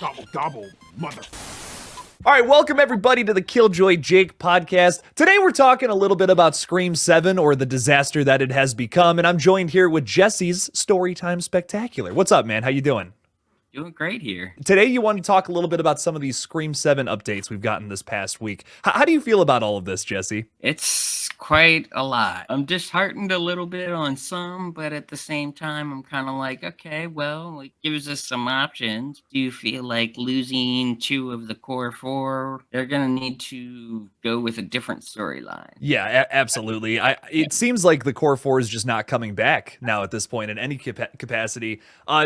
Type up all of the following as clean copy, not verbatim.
Gobble, gobble, mother. All right, welcome everybody to the Killjoy Jake podcast. Today we're talking a little bit about Scream 7 or the disaster that it has become, and I'm joined here with Jesse's Storytime Spectacular. What's up, man? How you doing? Doing great here. Today you want to talk a little bit about some of these Scream 7 updates we've gotten this past week. How do you feel about all of this, Jesse? It's quite a lot. I'm disheartened a little bit on some, but at the same time, I'm kind of like, okay, well, it gives us some options. Do you feel like losing two of the core four? They're going to need to go with a different storyline. Yeah, absolutely. It seems like the core four is just not coming back now at this point in any capacity.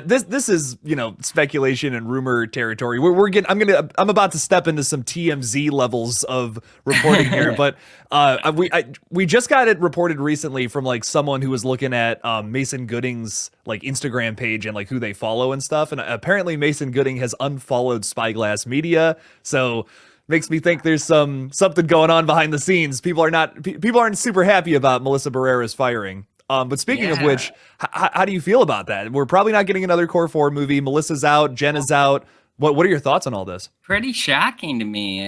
This is speculation and rumor territory. I'm about to step into some TMZ levels of reporting here, but we just got it reported recently from like someone who was looking at Mason Gooding's like Instagram page and like who they follow and stuff, and apparently Mason Gooding has unfollowed Spyglass Media, so makes me think there's something going on behind the scenes. People aren't super happy about Melissa Barrera's firing. But speaking of which, how do you feel about that? We're probably not getting another Core 4 movie. Melissa's out, Jen is out. What are your thoughts on all this? Pretty shocking to me.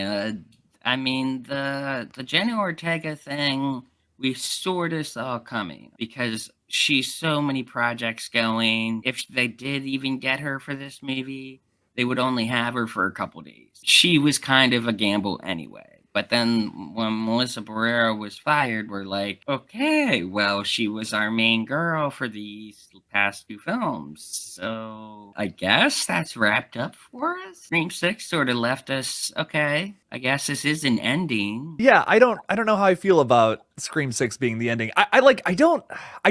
I mean, the Jenna Ortega thing, we sort of saw coming because she's so many projects going. If they did even get her for this movie, they would only have her for a couple days. She was kind of a gamble anyway. But then when Melissa Barrera was fired, we're like, okay, well, she was our main girl for these past two films. So I guess that's wrapped up for us. Scream 6 sort of left us, okay, I guess this is an ending. Yeah, I don't know how I feel about Scream 6 being the ending. I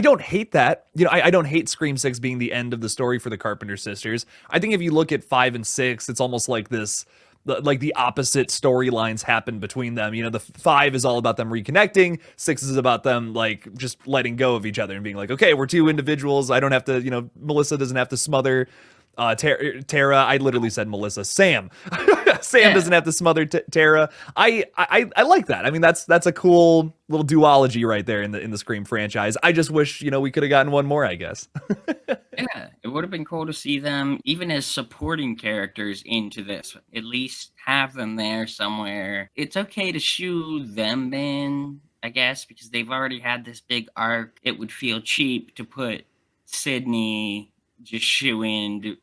don't hate that. I don't hate Scream 6 being the end of the story for the Carpenter sisters. I think if you look at 5 and 6, it's almost like this, like the opposite storylines happen between them. The 5 is all about them reconnecting. 6 is about them like just letting go of each other and being like, okay, we're two individuals. I don't have to, Melissa doesn't have to smother Tara. I literally said Melissa. Sam doesn't have to smother Tara. I like that. I mean, that's a cool little duology right there in the Scream franchise. I just wish we could have gotten one more, I guess. Yeah, it would have been cool to see them even as supporting characters into this. At least have them there somewhere. It's okay to shoo them in, I guess, because they've already had this big arc. It would feel cheap to put Sydney just shoo in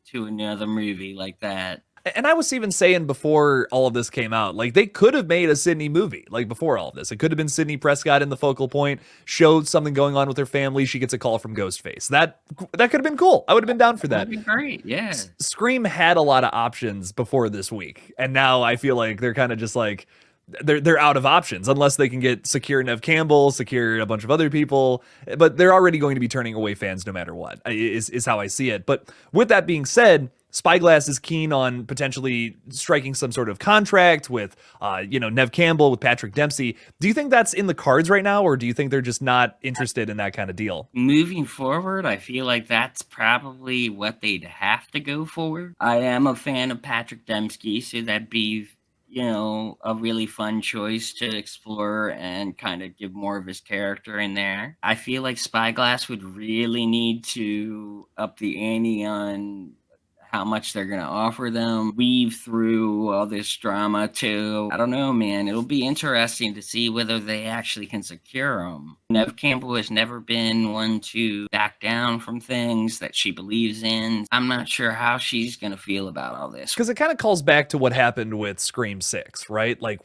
to another movie like that. And I was even saying before all of this came out, like they could have made a Sydney movie, like before all of this. It could have been Sydney Prescott in the focal point, showed something going on with her family. She gets a call from Ghostface. That could have been cool. I would have been down for that. That'd be great, yeah. Scream had a lot of options before this week, and now I feel like they're kind of just like they're out of options unless they can secure Neve Campbell, secure a bunch of other people. But they're already going to be turning away fans no matter what. Is how I see it. But with that being said, Spyglass is keen on potentially striking some sort of contract with, Neve Campbell, with Patrick Dempsey. Do you think that's in the cards right now, or do you think they're just not interested in that kind of deal? Moving forward, I feel like that's probably what they'd have to go for. I am a fan of Patrick Dempsey, so that'd be, a really fun choice to explore and kind of give more of his character in there. I feel like Spyglass would really need to up the ante on how much they're going to offer them, weave through all this drama too. I don't know, man. It'll be interesting to see whether they actually can secure them. Neve Campbell has never been one to back down from things that she believes in. I'm not sure how she's going to feel about all this. Because it kind of calls back to what happened with Scream 6, right? Like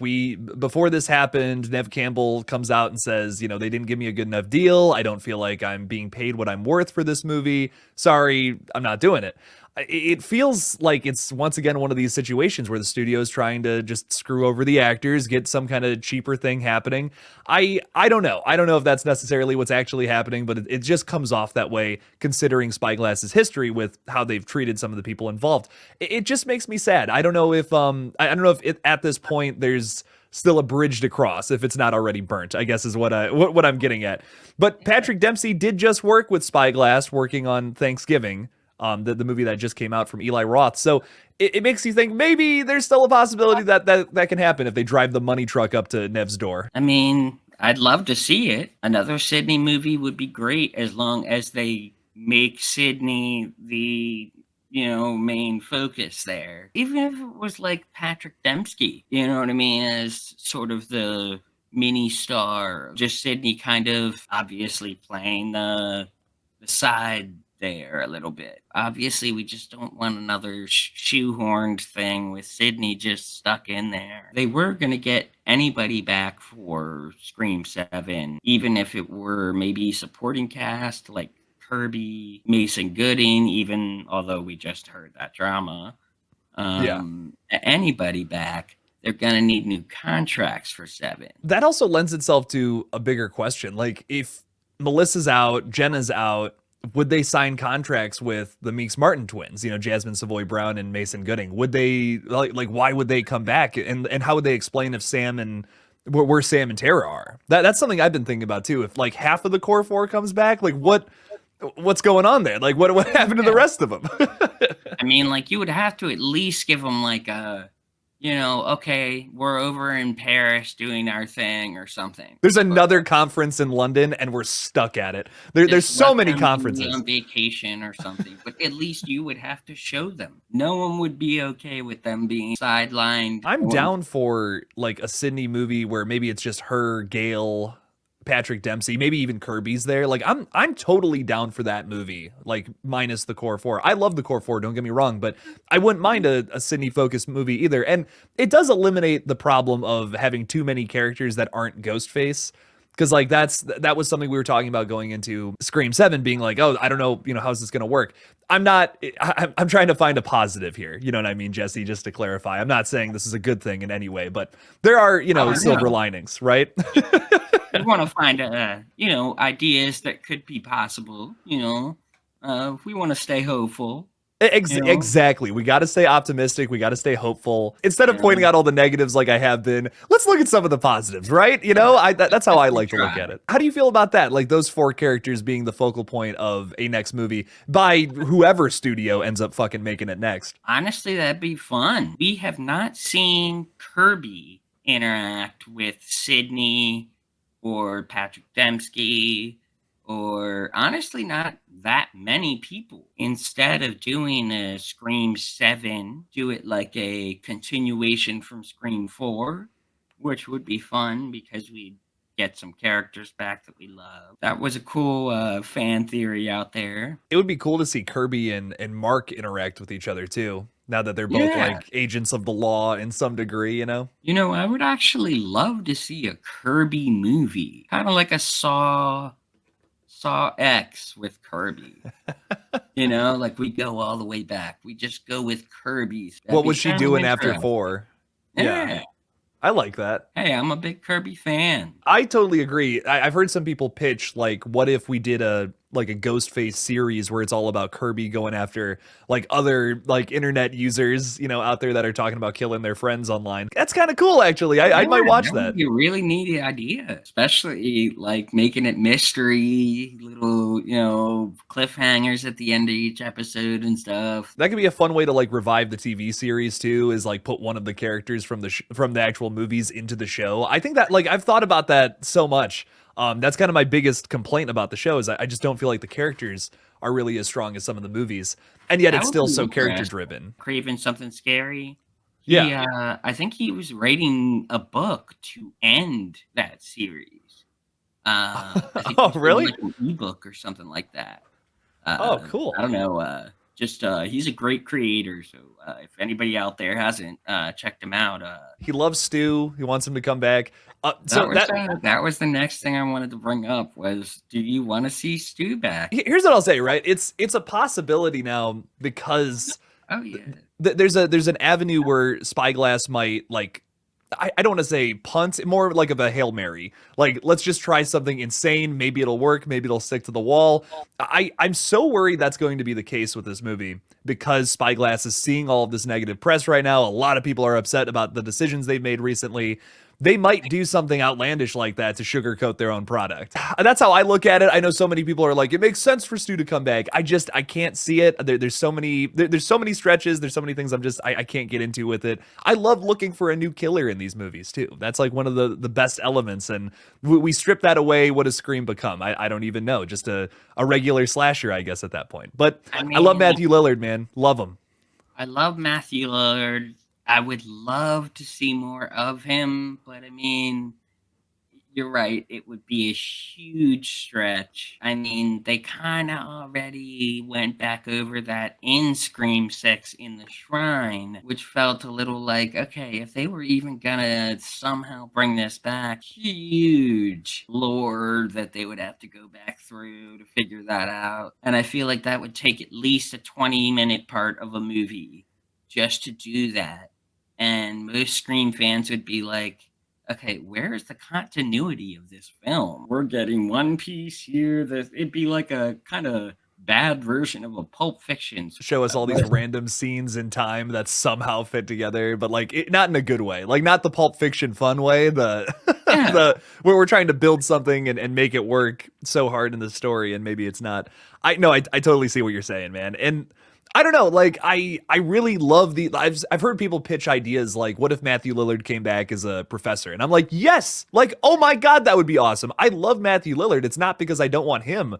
before this happened, Neve Campbell comes out and says, they didn't give me a good enough deal. I don't feel like I'm being paid what I'm worth for this movie. Sorry, I'm not doing it. It feels like it's once again one of these situations where the studio is trying to just screw over the actors, get some kind of cheaper thing happening. I don't know. I don't know if that's necessarily what's actually happening, but it just comes off that way considering Spyglass's history with how they've treated some of the people involved. It just makes me sad. I don't know if at this point there's still a bridge to cross if it's not already burnt, I guess is what I'm getting at. But Patrick Dempsey did just work with Spyglass working on Thanksgiving. The movie that just came out from Eli Roth. So it makes you think maybe there's still a possibility that can happen if they drive the money truck up to Nev's door. I mean, I'd love to see it. Another Sydney movie would be great as long as they make Sydney the main focus there. Even if it was like Patrick Dembski, you know what I mean, as sort of the mini star, just Sydney kind of obviously playing the side there a little bit. Obviously, we just don't want another shoehorned thing with Sydney just stuck in there. They were going to get anybody back for Scream 7, even if it were maybe supporting cast like Kirby, Mason Gooding, even although we just heard that drama. Yeah. Anybody back, they're going to need new contracts for 7. That also lends itself to a bigger question. Like, if Melissa's out, Jenna's out, would they sign contracts with the Meeks Martin twins? Jasmine Savoy Brown and Mason Gooding. Would they like why would they come back? And how would they explain if Sam and where Sam and Tara are? That's something I've been thinking about too. If like half of the core four comes back, like what's going on there? Like what happened to the rest of them? I mean, like you would have to at least give them like okay, we're over in Paris doing our thing or something. There's another conference in London and we're stuck at it. There's so many conferences. On vacation or something, but at least you would have to show them. No one would be okay with them being sidelined. I'm down for like a Sydney movie where maybe it's just her, Gail, Patrick Dempsey, maybe even Kirby's there. Like I'm totally down for that movie, like minus the core four. I love the core four, don't get me wrong, but I wouldn't mind a Sydney focused movie either. And it does eliminate the problem of having too many characters that aren't Ghostface. Because like that was something we were talking about going into Scream 7, being like, oh, I don't know, how's this gonna work? I'm trying to find a positive here. You know what I mean, Jesse? Just to clarify, I'm not saying this is a good thing in any way, but there are, silver linings, right? We want to find, ideas that could be possible. We want to stay hopeful. Exactly. We got to stay optimistic. We got to stay hopeful. Instead of pointing out all the negatives like I have been, let's look at some of the positives, right? That's how I like to look at it. How do you feel about that? Like those four characters being the focal point of a next movie by whoever studio ends up fucking making it next. Honestly, that'd be fun. We have not seen Kirby interact with Sydney or Patrick Dembski, or honestly not that many people. Instead of doing a Scream 7, do it like a continuation from Scream 4, which would be fun because we'd get some characters back that we love. That was a cool fan theory out there. It would be cool to see Kirby and Mark interact with each other too. Now that they're both like agents of the law in some degree, I would actually love to see a Kirby movie. Kind of like a Saw X with Kirby. Like we go all the way back. We just go with Kirby's. What was she doing after 4? Yeah. I like that. Hey, I'm a big Kirby fan. I totally agree. I've heard some people pitch, like, what if we did a Ghostface series where it's all about Kirby going after like other like internet users, out there that are talking about killing their friends online. That's kind of cool, actually. I might watch that. You really neat idea, especially like making it mystery, little cliffhangers at the end of each episode and stuff. That could be a fun way to like revive the TV series too. Is like put one of the characters from the actual movies into the show. I think that like I've thought about that so much. That's kind of my biggest complaint about the show is I just don't feel like the characters are really as strong as some of the movies, and yet it's still so character driven. Craving something scary. Yeah, I think he was writing a book to end that series. I think really? Like an ebook or something like that. Cool. I don't know. He's a great creator. So if anybody out there hasn't checked him out, he loves Stu. He wants him to come back. That was the next thing I wanted to bring up was, do you want to see Stu back? Here's what I'll say, right? It's a possibility now because there's an avenue where Spyglass might like, I don't want to say punt, more like of a Hail Mary. Like, let's just try something insane. Maybe it'll work. Maybe it'll stick to the wall. I'm so worried that's going to be the case with this movie because Spyglass is seeing all of this negative press right now. A lot of people are upset about the decisions they've made recently. they might do something outlandish like that to sugarcoat their own product. That's how I look at it. I know so many people are like, it makes sense for Stu to come back. I can't see it. There's so many there's so many stretches. There's so many things I can't get into with it. I love looking for a new killer in these movies too. That's like one of the best elements. And we strip that away. What does Scream become? I don't even know. Just a regular slasher, I guess, at that point. But I I love mean, Matthew Lillard, man. Love him. I love Matthew Lillard. I would love to see more of him, but I mean, you're right. It would be a huge stretch. I mean, they kind of already went back over that in Scream 6 in the Shrine, which felt a little like, okay, if they were even gonna somehow bring this back, huge lore that they would have to go back through to figure that out. And I feel like that would take at least a 20-minute part of a movie just to do that. And most Scream fans would be like, okay, where is the continuity of this film? We're getting one piece here. It'd be like a kind of bad version of a Pulp Fiction. Show us all these random scenes in time that somehow fit together, but like not in a good way, like not the Pulp Fiction fun way. Yeah. The where we're trying to build something and make it work so hard in the story, and maybe it's not. I totally see what you're saying, man. And I don't know, like I really love I've heard people pitch ideas like, what if Matthew Lillard came back as a professor? And I'm like, yes, like, oh my God, that would be awesome. I love Matthew Lillard. It's not because I don't want him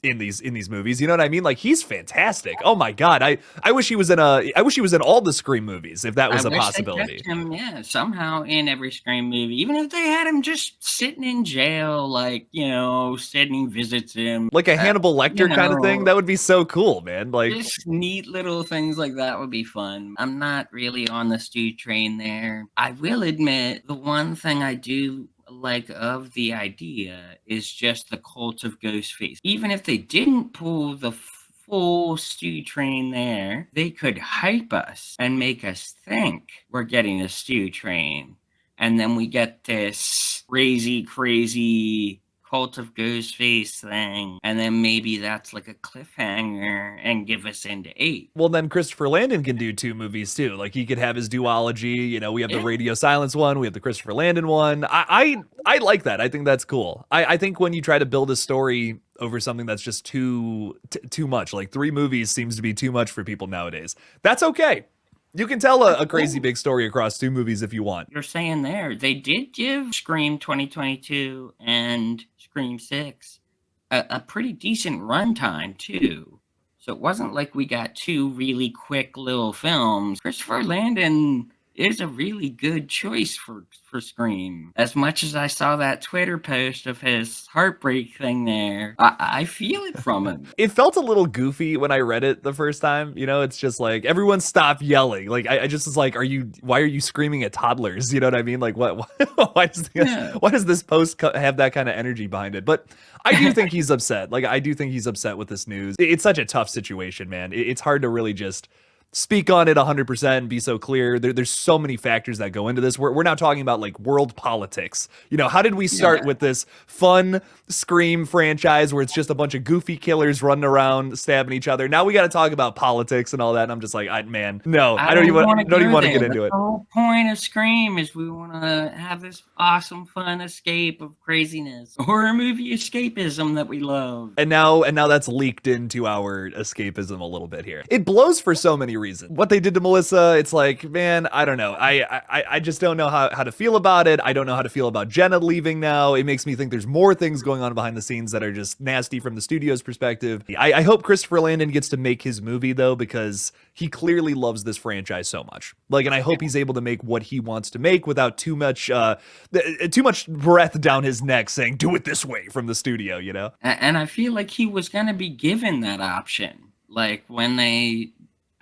in these movies. You know what I mean? Like, he's fantastic. Oh my God. I wish he was in all the Scream movies, if that was a possibility. They kept him, yeah, somehow in every Scream movie, even if they had him just sitting in jail, like, Sydney visits him. Like a Hannibal Lecter kind of thing. That would be so cool, man. Like, just neat little things like that would be fun. I'm not really on the Stu train there. I will admit, the one thing I do like of the idea is just the cult of Ghostface. Even if they didn't pull the full Stu train there, they could hype us and make us think we're getting a Stu train. And then we get this crazy cult of Ghostface thing, and then maybe that's like a cliffhanger and give us into 8. Well, then Christopher Landon can do 2 movies too. Like, he could have his duology. We have the Radio Silence one, we have the Christopher Landon one. I like that. I think that's cool. I think when you try to build a story over something that's just too much, like 3 movies seems to be too much for people nowadays. That's okay. You can tell a crazy big story across 2 movies if you want. You're saying there, they did give Scream 2022 and Scream 6 a pretty decent runtime too. So it wasn't like we got 2 really quick little films. Christopher Landon is a really good choice for Scream. As much as I saw that Twitter post of his heartbreak thing there, I feel it from him. It felt a little goofy when I read it the first time. It's just like, everyone stop yelling. Like, I just was like, why are you screaming at toddlers? You know what I mean? Like, why does this post have that kind of energy behind it? But I do think he's upset. Like, I do think he's upset with this news. It's such a tough situation, man. It's hard to really just speak on it 100% and be so clear. There's so many factors that go into this. We're now talking about like world politics. How did we start with this fun Scream franchise where it's just a bunch of goofy killers running around stabbing each other? Now we got to talk about politics and all that. And I'm just like, I don't even want to get into it. The whole point of Scream is we want to have this awesome, fun escape of craziness, horror movie escapism that we love. And now that's leaked into our escapism a little bit here. It blows for so many reason. What they did to Melissa, it's like, man, I don't know. I just don't know how to feel about it. I don't know how to feel about Jenna leaving now. It makes me think there's more things going on behind the scenes that are just nasty from the studio's perspective. I hope Christopher Landon gets to make his movie though, because he clearly loves this franchise so much. Like, and I hope he's able to make what he wants to make without too much breath down his neck saying, do it this way from the studio, And I feel like he was going to be given that option. Like, when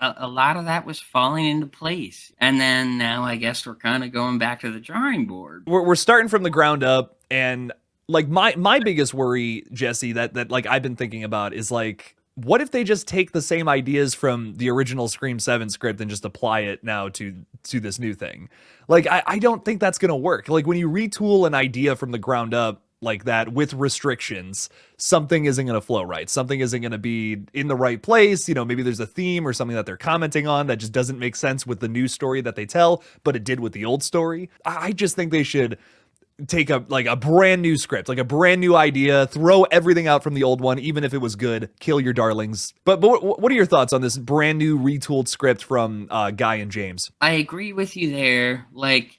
a lot of that was falling into place. And then now I guess we're kind of going back to the drawing board. We're starting from the ground up. And like my biggest worry, Jesse, that like I've been thinking about is like, what if they just take the same ideas from the original Scream 7 script and just apply it now to this new thing? Like, I don't think that's going to work. Like, when you retool an idea from the ground up, like that with restrictions, something isn't going to flow right. Something isn't going to be in the right place. You know, maybe there's a theme or something that they're commenting on that just doesn't make sense with the new story that they tell, but it did with the old story. I just think they should take a brand new script, like a brand new idea, throw everything out from the old one, even if it was good, kill your darlings. But what are your thoughts on this brand new retooled script from Guy and James? I agree with you there. Like,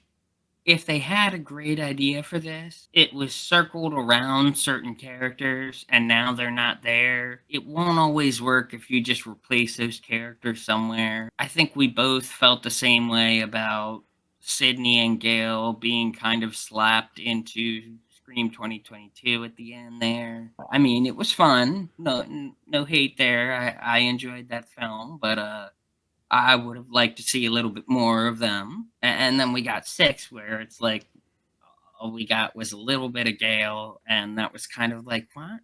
if they had a great idea for this, it was circled around certain characters and now they're not there. It won't always work if you just replace those characters somewhere. I think we both felt the same way about Sydney and Gail being kind of slapped into Scream 2022 at the end there. I mean, it was fun. No hate there. I enjoyed that film, but I would have liked to see a little bit more of them. And then we got 6, where it's like all we got was a little bit of Gale, and that was kind of like, what?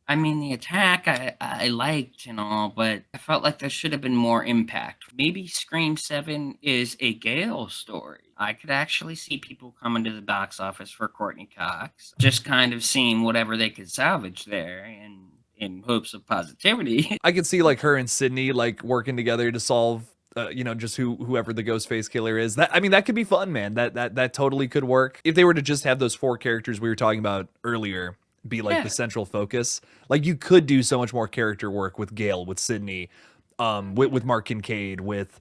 I mean, the attack I liked and all, but I felt like there should have been more impact. Maybe Scream 7 is a Gale story. I could actually see people coming to the box office for Courtney Cox, just kind of seeing whatever they could salvage there and in hopes of positivity. I could see like her and Sydney like working together to solve just whoever the Ghostface killer is. That, I mean, that could be fun, man. That totally could work if they were to just have those 4 characters we were talking about earlier be like Yeah. the central focus. Like you could do so much more character work with Gail, with Sydney, with Mark Kincaid, with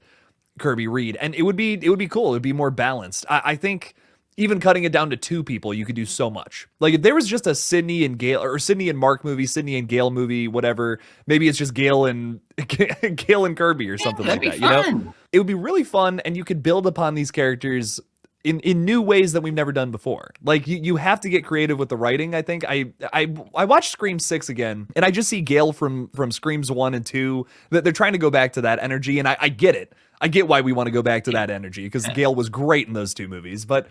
Kirby Reed, and it would be cool. It would be more balanced. I think even cutting it down to 2 people, you could do so much. Like if there was just a Sydney and Gail or Sydney and Mark movie, Sydney and Gail movie, whatever. Maybe it's just Gail and Gail and Kirby or Yeah, something that'd like be that. You know, fun. it would be really fun, and you could build upon these characters in new ways that we've never done before. Like you have to get creative with the writing. I think I watched Scream 6 again, and I just see Gail from Screams 1 and 2 that they're trying to go back to that energy, and I get it. I get why we want to go back to that energy because Gail was great in those 2 movies, but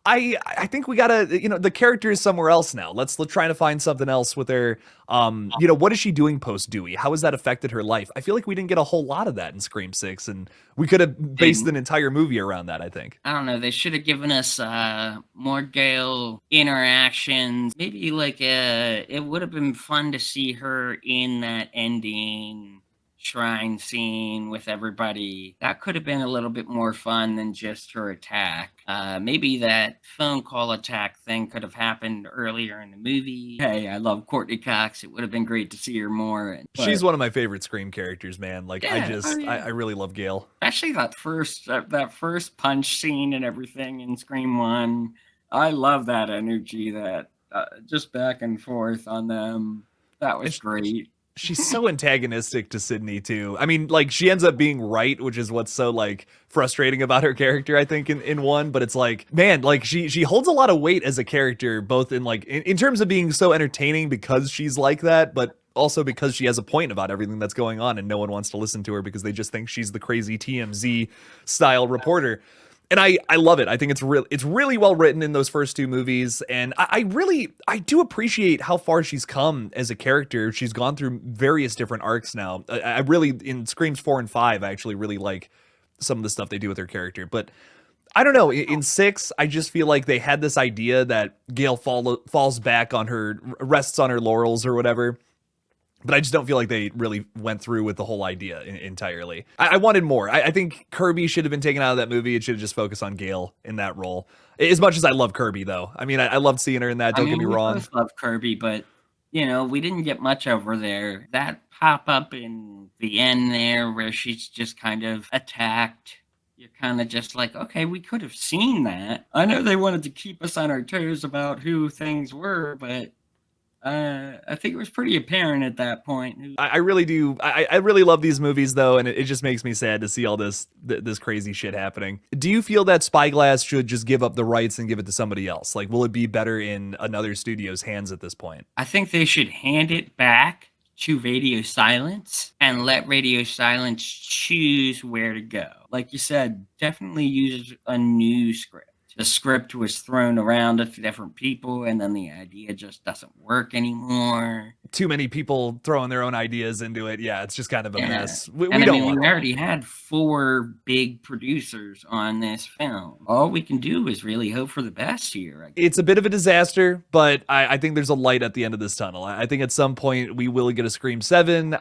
I think we gotta, the character is somewhere else now. Let's try to find something else with her. What is she doing post Dewey? How has that affected her life? I feel like we didn't get a whole lot of that in Scream 6, and we could have based And an entire movie around that, I think. I don't know, they should have given us more Gale interactions. Maybe like it would have been fun to see her in that ending shrine scene with everybody. That could have been a little bit more fun than just her attack. Maybe that phone call attack thing could have happened earlier in the movie. Hey, I love Courtney Cox. It would have been great to see her more. She's But one of my favorite Scream characters, man. Like yeah, oh I yeah. really love Gail. Especially that first punch scene and everything in Scream 1. I love that energy, that just back and forth on them. That And was great. she's so antagonistic to Sydney too. I mean, like she ends up being right, which is what's so like frustrating about her character, I think, in 1. But it's like, man, like she holds a lot of weight as a character, both in like in terms of being so entertaining because she's like that, but also because she has a point about everything that's going on and no one wants to listen to her because they just think she's the crazy TMZ style reporter. And I love it. I think it's really well written in those first 2 movies, and I do appreciate how far she's come as a character. She's gone through various different arcs now. I really, in Screams 4 and 5, I actually really like some of the stuff they do with her character. But I don't know. In 6, I just feel like they had this idea that Gail falls back on her, rests on her laurels or whatever. But I just don't feel like they really went through with the whole idea entirely. I wanted more. I think Kirby should have been taken out of that movie. It should have just focused on Gail in that role. As much as I love Kirby, though. I mean, I loved seeing her in that. I Don't get me mean, we wrong. both love Kirby, but we didn't get much over there. That pop up in the end there where she's just kind of attacked. You're kind of just like, okay, we could have seen that. I know they wanted to keep us on our toes about who things were, but I think it was pretty apparent at that point. I really do. I really love these movies, though, and it just makes me sad to see all this crazy shit happening. Do you feel that Spyglass should just give up the rights and give it to somebody else? Like, will it be better in another studio's hands at this point? I think they should hand it back to Radio Silence and let Radio Silence choose where to go. Like you said, definitely use a new script. the script was thrown around to different people, and then the idea just doesn't work anymore. Too many people throwing their own ideas into it. Yeah, it's just kind of a Yeah. mess. We, And we I don't mean, want we that. already had 4 big producers on this film. All we can do is really hope for the best here, I guess. It's a bit of a disaster, but I think there's a light at the end of this tunnel. I think at some point we will get a Scream 7.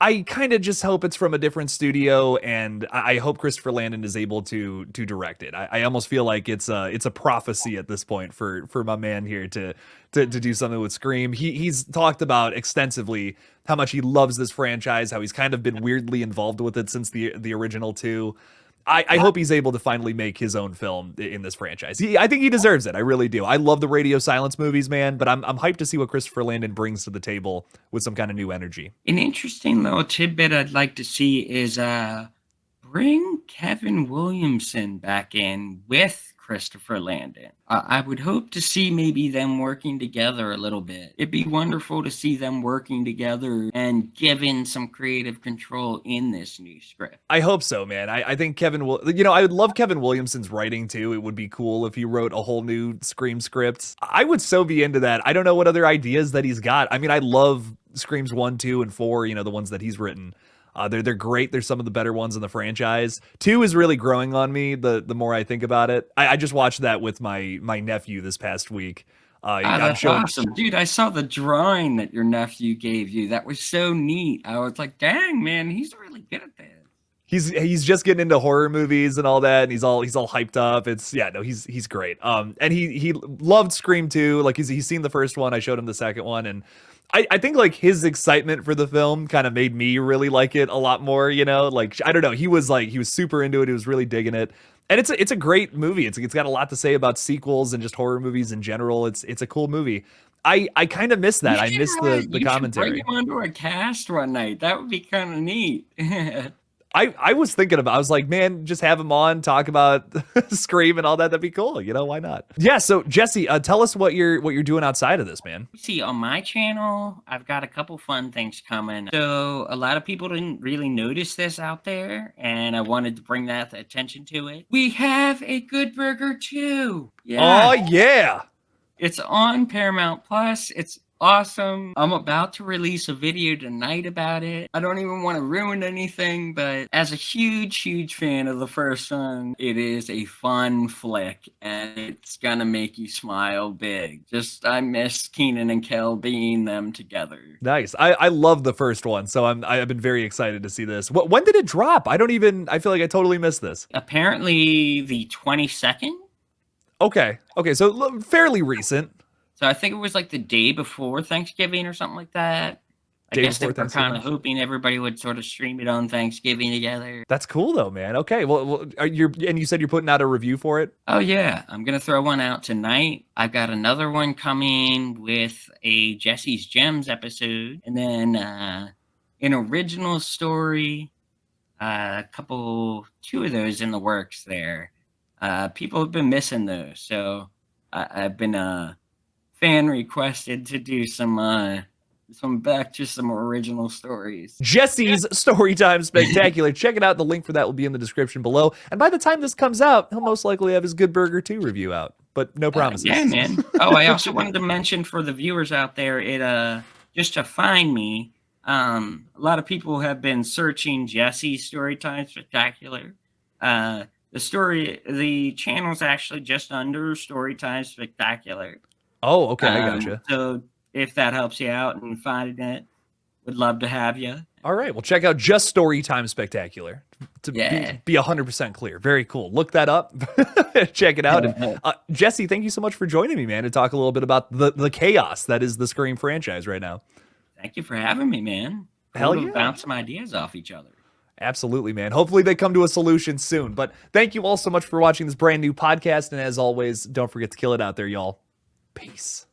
I kind of just hope it's from a different studio, and I hope Christopher Landon is able to direct it. I almost feel like it's a prophecy at this point for my man here to do something with Scream. He's talked about extensively how much he loves this franchise, how he's kind of been weirdly involved with it since the original two. I hope he's able to finally make his own film in this franchise. I think he deserves it. I really do. I love the Radio Silence movies, man, but I'm hyped to see what Christopher Landon brings to the table with some kind of new energy. An interesting little tidbit I'd like to see is bring Kevin Williamson back in with Christopher Landon. I would hope to see maybe them working together a little bit. It'd be wonderful to see them working together and given some creative control in this new script. I hope so, man. I think Kevin will, I would love Kevin Williamson's writing too. It would be cool if he wrote a whole new Scream script. I would so be into that. I don't know what other ideas that he's got. I mean, I love Screams 1, 2, and 4, the ones that he's written. They're great. They're some of the better ones in the franchise. 2 is really growing on me the more I think about it. I just watched that with my nephew this past week. That's awesome. Dude, I saw the drawing that your nephew gave you. That was so neat. I was like, dang, man, he's really good at that. He's just getting into horror movies and all that, and he's all hyped up. He's great. And he loved Scream 2. Like he's seen the first one. I showed him the second one, and I think like his excitement for the film kind of made me really like it a lot more, like, I don't know. He was super into it. He was really digging it. And it's a great movie. It's got a lot to say about sequels and just horror movies in general. It's a cool movie. I kind of miss that. I miss the commentary. Bring him onto a cast one night. That would be kind of neat. I was thinking about, I was like, man, just have him on, talk about Scream and all that. That'd be cool. Why not? Yeah. So Jesse, tell us what you're doing outside of this, man. See, on my channel, I've got a couple fun things coming. So a lot of people didn't really notice this out there, and I wanted to bring that attention to it. We have a Good Burger 2. Yeah. Oh yeah. It's on Paramount Plus. It's awesome. I'm about to release a video tonight about it. I don't even want to ruin anything, but as a huge fan of the first one, it is a fun flick, and it's gonna make you smile big. I miss Keenan and Kel being them together. Nice. I love the first one, so I've been very excited to see this. When did it drop? I feel like I totally missed this. Apparently the 22nd. Okay, so fairly recent. So I think it was like the day before Thanksgiving or something like that. I guess they were kind of hoping everybody would sort of stream it on Thanksgiving together. That's cool though, man. Okay, well, you said you're putting out a review for it? Oh yeah, I'm gonna throw one out tonight. I've got another one coming with a Jesse's Gems episode, and then an original story. 2 of those in the works there. People have been missing those, so I've been fan requested to do some back to some original stories. Jesse's Storytime Spectacular. Check it out. The link for that will be in the description below. And by the time this comes out, he'll most likely have his Good Burger 2 review out, but no promises. Yeah, man. Oh, I also wanted to mention for the viewers out there, just to find me, a lot of people have been searching Jesse's Storytime Spectacular. The channel's actually just under Storytime Spectacular. Oh, okay, I gotcha. So if that helps you out and finding it, would love to have you. All right, well, check out just Storytime Spectacular to be 100% clear. Very cool. Look that up. Check it out. And Jesse, thank you so much for joining me, man, to talk a little bit about the chaos that is the Scream franchise right now. Thank you for having me, man. Hell yeah. Bounce some ideas off each other. Absolutely, man. Hopefully they come to a solution soon. But thank you all so much for watching this brand new podcast. And as always, don't forget to kill it out there, y'all. Peace.